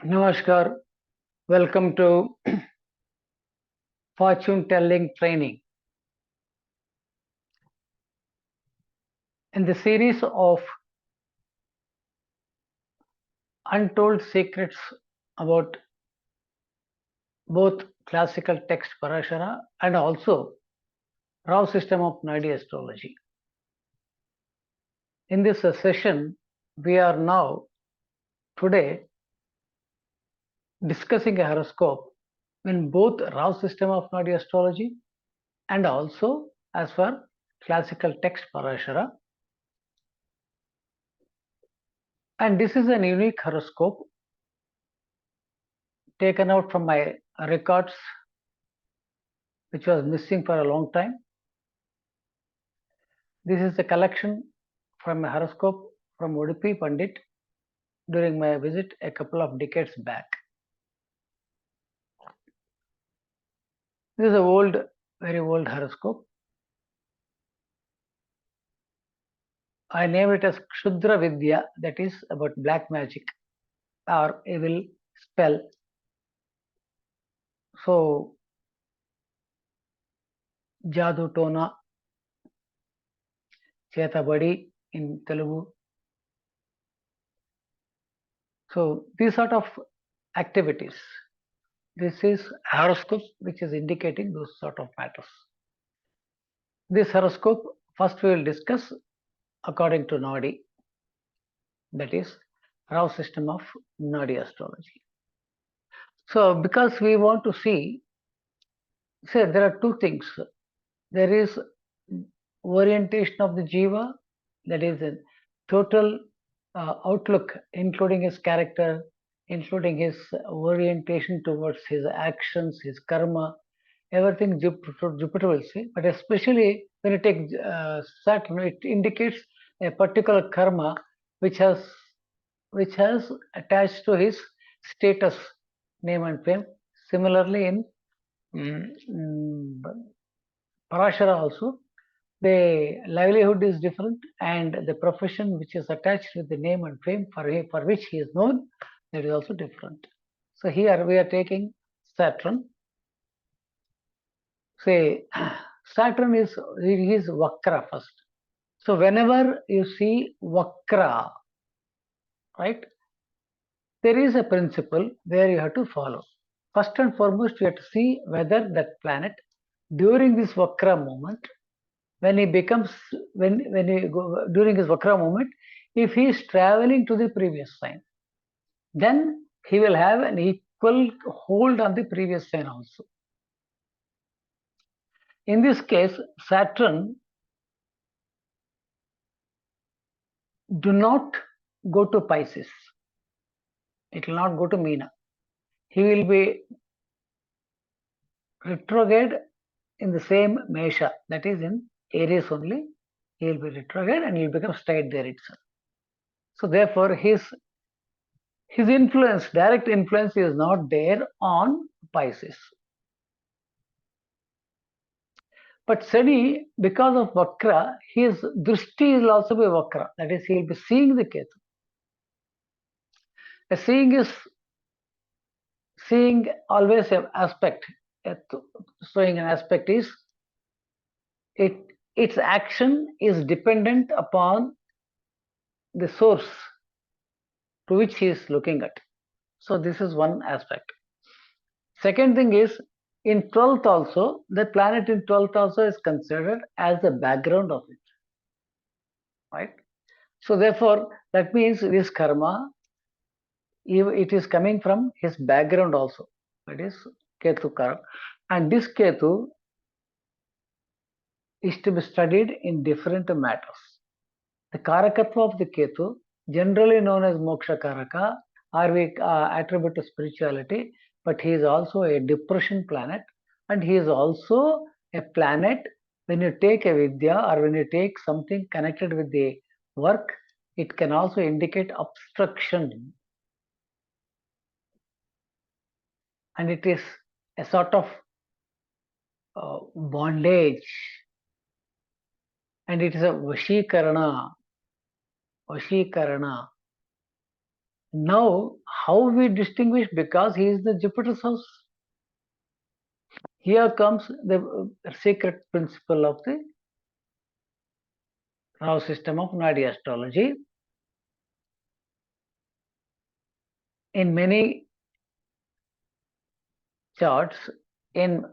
Namaskar. Welcome to fortune telling training. In the series of untold secrets about both classical text Parashara and also raw system of Naadi Astrology. In this session, we are now today discussing a horoscope in both raw system of Nadi Astrology and also as per classical text Parashara. And this is an unique horoscope taken out from my records, which was missing for a long time. This is a collection from a horoscope from Udupi Pandit during my visit a couple of decades back. This is a old, very old horoscope. I name it as kshudravidya, that is about black magic or evil spell. So, Jadu Tona, Chetabadi in Telugu. So, these sort of activities. This is horoscope which is indicating those sort of matters. This horoscope, first we will discuss according to Nadi, that is raw system of Nadi astrology. So, because we want to see, say there are two things. There is orientation of the jiva, that is a total outlook, including his character, including his orientation towards his actions, his karma, everything Jupiter will see. But especially when you take Saturn, it indicates a particular karma which has attached to his status, name and fame. Similarly, in Parashara also, the livelihood is different and the profession which is attached with the name and fame for which he is known, that is also different. So here we are taking Saturn. Say Saturn is Vakra first. So whenever you see Vakra, right, there is a principle where you have to follow. First and foremost, you have to see whether that planet during this Vakra moment, when he becomes, when he go, during his Vakra moment, if he is traveling to the previous sign, then he will have an equal hold on the previous sign also. In this case, Saturn do not go to Pisces. It will not go to Meena. He will be retrograde in the same Mesha, that is in Aries only. He will be retrograde and he will become straight there itself. So therefore, his influence, direct influence, is not there on Pisces. But Sadi, because of Vakra, his Drishti will also be Vakra. That is, he will be seeing the Ketu. The seeing always an aspect. Showing an aspect is its action is dependent upon the source to which he is looking at. So this is one aspect. Second thing is, in 12th also, the planet in 12th also is considered as the background of it. Right? So therefore, that means this karma, it is coming from his background also. That is Ketu karma. And this Ketu is to be studied in different matters. The Karakatva of the Ketu, generally known as Moksha Karaka, or we attribute to spirituality, but he is also a depression planet, and he is also a planet. When you take a Vidya or when you take something connected with the work, it can also indicate obstruction. And it is a sort of bondage. And it is a Vashikarana. Now, how we distinguish? Because he is the Jupiter's house. Here comes the secret principle of the Rao system of Naadi Astrology. In many charts, in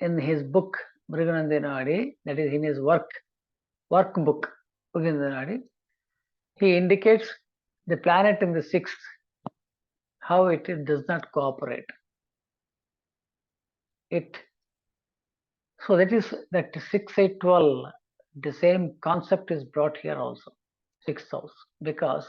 his book Mrigananda Nadi, that is in his workbook Mrigananda Nadi, he indicates the planet in the sixth, how it does not cooperate. So that is that 6, 8, 12, the same concept is brought here also, sixth house, because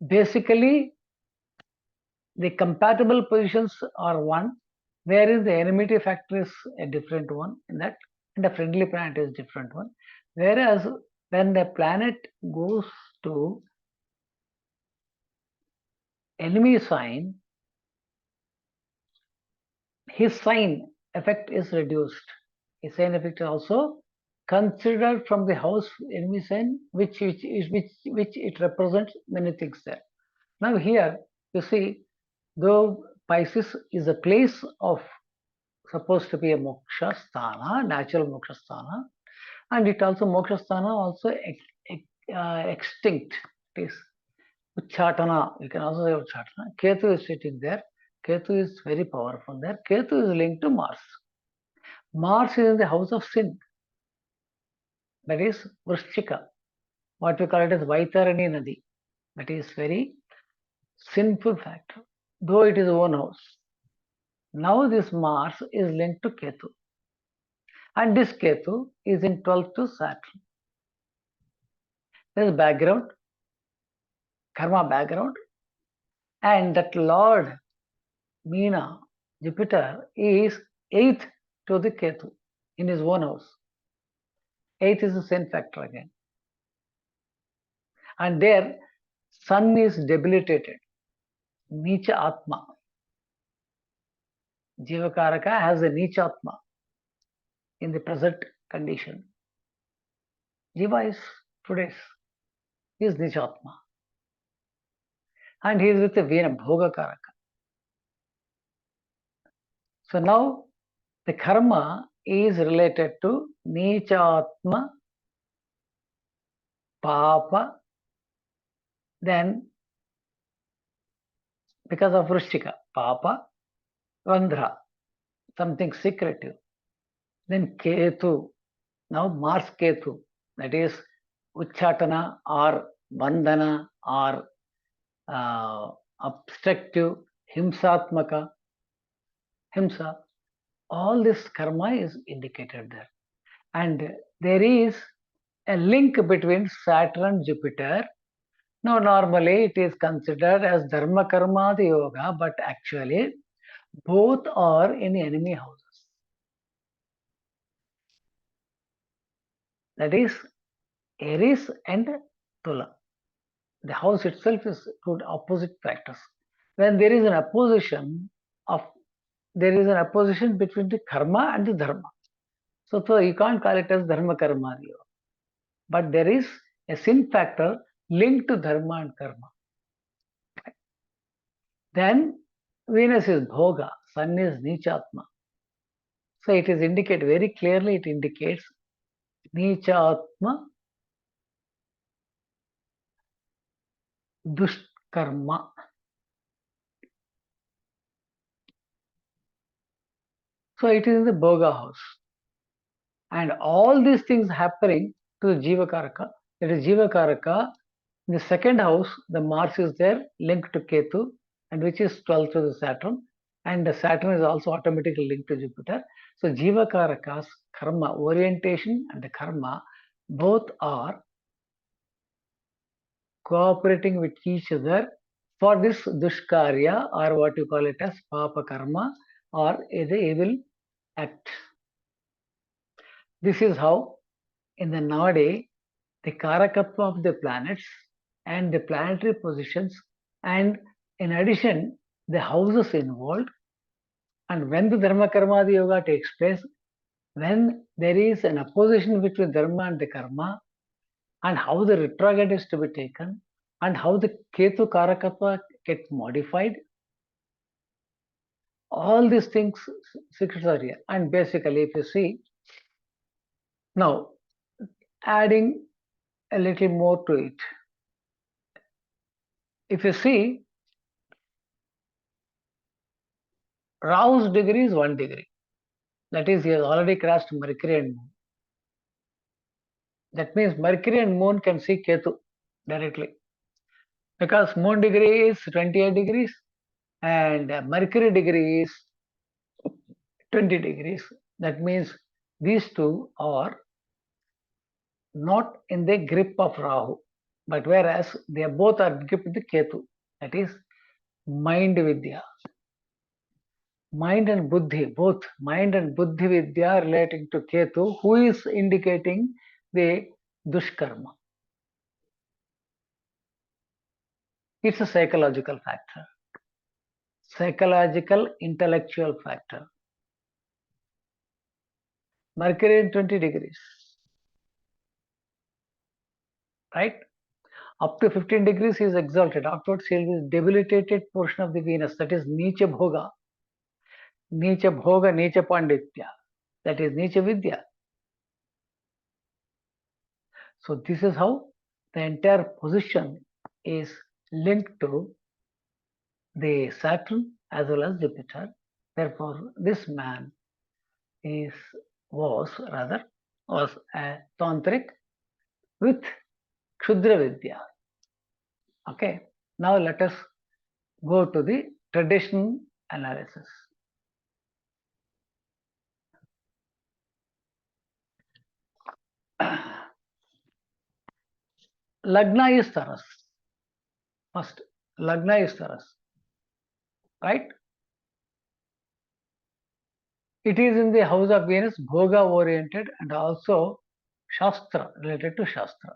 basically the compatible positions are one, whereas the enmity factor is a different one in that, and the friendly planet is different one. Whereas when the planet goes to enemy sign, his sign effect is reduced. His sign effect is also considered from the house enemy sign, which it represents many things there. Now here you see, though Pisces is a place of supposed to be a moksha sthana, natural moksha sthana, and it also moksha sthana also extinct. It is Uchatana, you can also say Uchatana. Ketu is sitting there. Ketu is very powerful there. Ketu is linked to Mars. Mars is in the house of sin. That is Vrishchika. What we call it as Vaitarani Nadi. That is very sinful factor, though it is one house. Now this Mars is linked to Ketu. And this Ketu is in 12th to Saturn. There is background, karma background, and that Lord Meena, Jupiter, is 8th to the Ketu in his own house. 8th is the sin factor again. And there, Sun is debilitated. Nicha Atma. Jivakaraka has a Nicha Atma in the present condition. Jiva is today's. He is Nicha Atma. And he is with the Vena, Bhoga Karaka. So now the karma is related to Nichatma, Papa, then because of Vrishchika, Papa, Randhra, something secretive. Then Ketu, now Mars Ketu, that is Uchatana or Bandhana or obstructive, Himsatmaka, Himsa. All this karma is indicated there. And there is a link between Saturn and Jupiter. Now, normally it is considered as Dharma Karma Yoga, but actually both are in enemy houses. That is Aries and Tula. The house itself is two opposite factors. When there is an opposition between the karma and the dharma. So you can't call it as Dharma Karma Yoga. But there is a sin factor linked to dharma and karma. Then Venus is Bhoga, Sun is Nichatma. So it is indicated very clearly, it indicates Nichatma Dushkarma. So it is in the Bhoga house. And all these things happening to the Jiva Karaka. That is Jiva Karaka. In the second house, the Mars is there linked to Ketu, and which is 12th to the Saturn. And the Saturn is also automatically linked to Jupiter. So Jiva Karaka's karma, orientation and the karma, both are cooperating with each other for this dushkarya, or what you call it as papa karma, or the evil act. This is how in the Nadi, the karakatva of the planets and the planetary positions, and in addition the houses involved, and when the dharma karma yoga takes place, when there is an opposition between dharma and the karma, and how the retrograde is to be taken, and how the Ketu Karakatva gets modified. All these things, secrets are here. And basically, if you see, now adding a little more to it, if you see, Rahu's degree is 1 degree. That is, he has already crossed Mercury and Moon. That means Mercury and Moon can see Ketu directly. Because Moon degree is 28 degrees and Mercury degree is 20 degrees. That means these two are not in the grip of Rahu, but whereas they both are grip with the Ketu. That is mind vidya. Mind and buddhi, both mind and buddhi vidya relating to Ketu, who is indicating the dushkarma. It's a psychological factor, psychological intellectual factor. Mercury in 20 degrees, right? Up to 15 degrees he is exalted. Afterwards he is debilitated portion of the Venus, that is Nicha Bhoga. Nicha Bhoga, Nicha Panditya, that is Nicha Vidya. So this is how the entire position is linked to the Saturn as well as Jupiter. Therefore, this man was a tantric with kshudravidya. Okay. Now let us go to the traditional analysis. Lagna is Taras. First, Lagna is Taras. Right? It is in the house of Venus, Bhoga oriented and also Shastra, related to Shastra.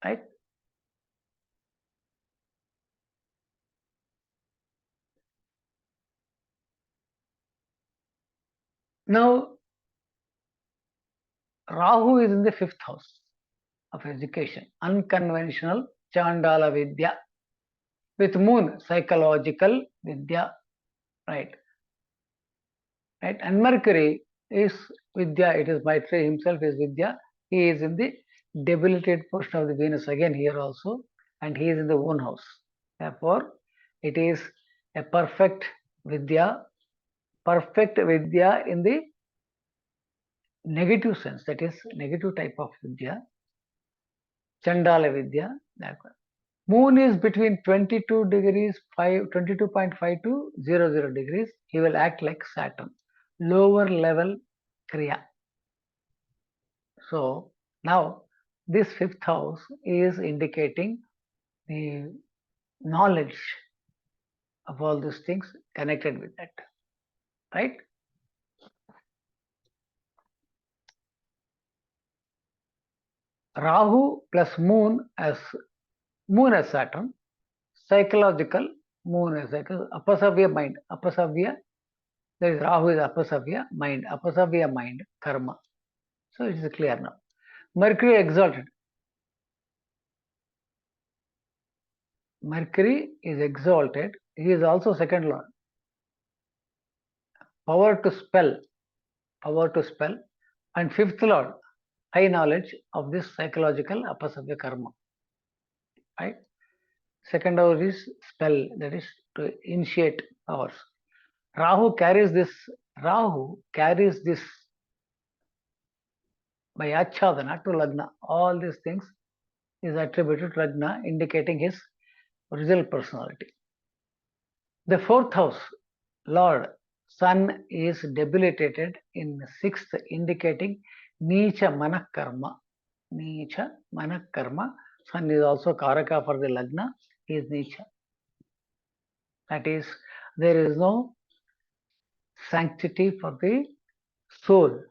Right? Now, Rahu is in the 5th house of education, unconventional Chandala Vidya, with Moon, psychological Vidya, right? Right? And Mercury is Vidya, it is Maitreya himself is Vidya. He is in the debilitated portion of the Venus again here also, and he is in the own house. Therefore, it is a perfect Vidya in the negative sense, that is negative type of Vidya, Chandala Vidya. Moon is between 22 degrees, 22.5 to 00 degrees. He will act like Saturn, lower level Kriya. So now this 5th house is indicating the knowledge of all these things connected with that, right? Rahu plus Moon as Saturn, psychological Moon as apasavya mind, apasavya, there is Rahu is apasavya mind, karma. So it is clear now. Mercury exalted. Mercury is exalted. He is also second lord. Power to spell, and 5th lord, high knowledge of this psychological apasavya karma. Right? Second house is spell, that is to initiate powers. Rahu carries this by achadana to Lagna. All these things is attributed to Lagna, indicating his original personality. The 4th house, Lord, Sun is debilitated in 6th, indicating Nicha Manakarma. Nicha Manakarma. Sun is also Karaka for the Lagna. He is Nicha. That is, there is no sanctity for the soul.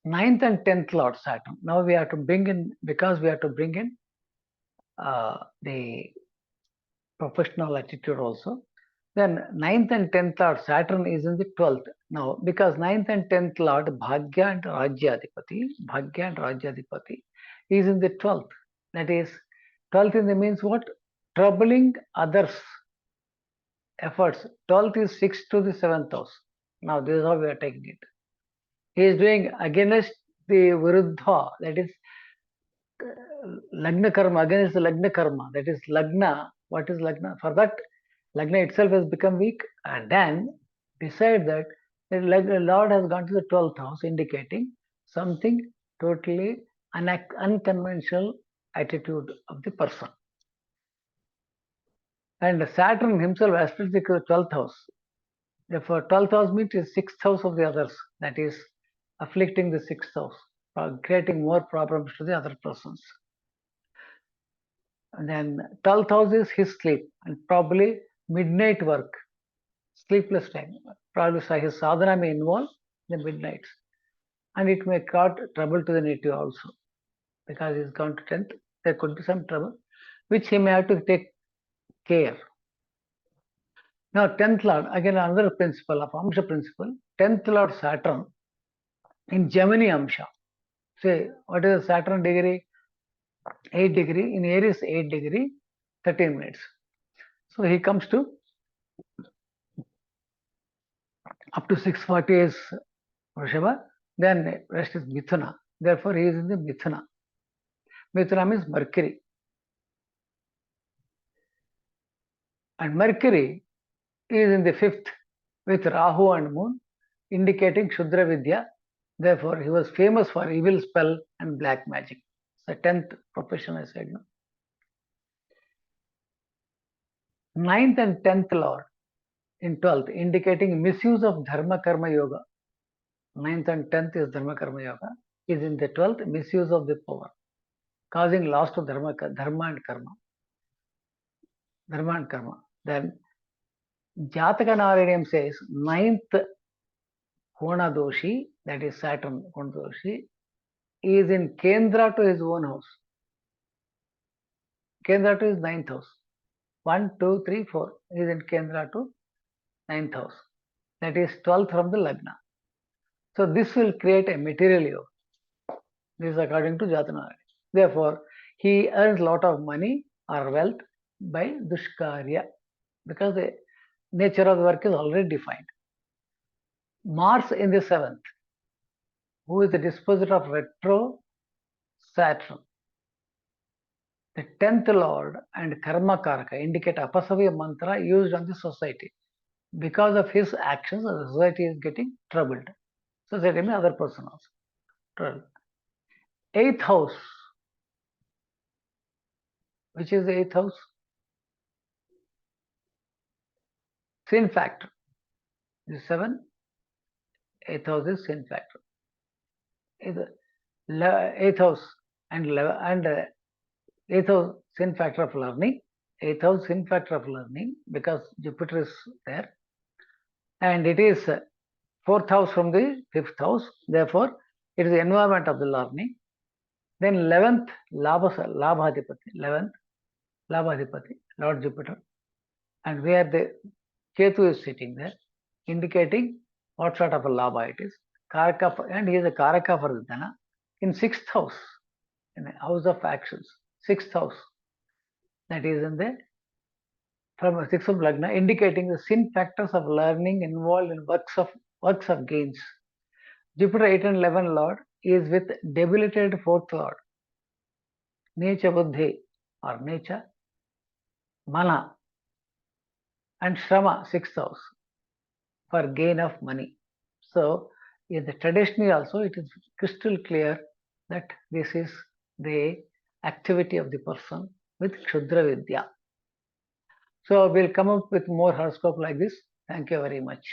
9th and 10th Lord Saturn. Now we have to bring in, because we have to bring in the professional attitude also. Then ninth and 10th Lord Saturn is in the 12th. Now, because ninth and 10th Lord Bhagya and Rajyadipati is in the 12th. That is, 12th in the means what? Troubling others' efforts. 12th is 6th to the 7th house. Now, this is how we are taking it. He is doing against the Viruddha, that is Lagna karma, against the Lagna karma, that is Lagna. What is Lagna? For that, Lagna itself has become weak, and then beside that, the Lord has gone to the 12th house, indicating something totally unconventional attitude of the person. And Saturn himself aspects the 12th house. Therefore, 12th house means is 6th house of the others, that is afflicting the 6th house, creating more problems to the other persons. And then 12th house is his sleep and probably midnight work, sleepless time. Probably his sadhana may involve the midnights. And it may cause trouble to the native also. Because he's gone to 10th, there could be some trouble, which he may have to take care. Now, 10th Lord, again another principle of Amsha principle, 10th Lord Saturn in Gemini Amsha. Say, what is the Saturn degree? 8 degree. In Aries, 8 degree, 13 minutes. So he comes to up to 640 is Vrishaba, then rest is Mithuna. Therefore, he is in the Mithuna. Mithuna means Mercury. And Mercury is in the 5th with Rahu and Moon, indicating kshudravidya. Therefore, he was famous for evil spell and black magic. The 10th profession, I said. No? 9th and 10th Lord in 12th, indicating misuse of Dharma Karma Yoga. 9th and 10th is Dharma Karma Yoga, is in the 12th, misuse of the power, causing loss to Dharma and Karma. Dharma and Karma. Then Jataka Narayanam says 9th Kona Doshi, that is Saturn Kona Doshi, is in Kendra to his own house. Kendra to his 9th house. 1, 2, 3, 4 is in Kendra to 9th house. That is 12th from the Lagna. So this will create a material yoga. This is according to Jataka. Therefore, he earns a lot of money or wealth by Dushkarya because the nature of the work is already defined. Mars in the 7th, who is the dispositor of retro Saturn. The 10th Lord and Karma Karaka indicate apasavya mantra used on the society. Because of his actions, the society is getting troubled. Society means other person also. Troubled. 8th house. Which is the 8th house? Sin factor. The 7, 8th house is sin factor. 8th house and 8th house sin factor of learning. 8th house sin factor of learning because Jupiter is there. And it is 4th house from the 5th house. Therefore, it is the environment of the learning. Then 11th, Labhadipati. 11th, Labhadipati, Lord Jupiter. And where the Ketu is sitting there, indicating what sort of a Labha it is. Karaka, and he is a Karaka for the Dhana. In 6th house, in the house of actions, 6th house, that is in the from 6th of Lagna, indicating the sin factors of learning involved in works of gains. Jupiter 8 and 11 Lord is with debilitated 4th Lord, Necha Buddhi or Necha, Mana, and Shrama 6th house for gain of money. So, in the traditionally also, it is crystal clear that this is the activity of the person with kshudravidya. So, we'll come up with more horoscope like this. Thank you very much.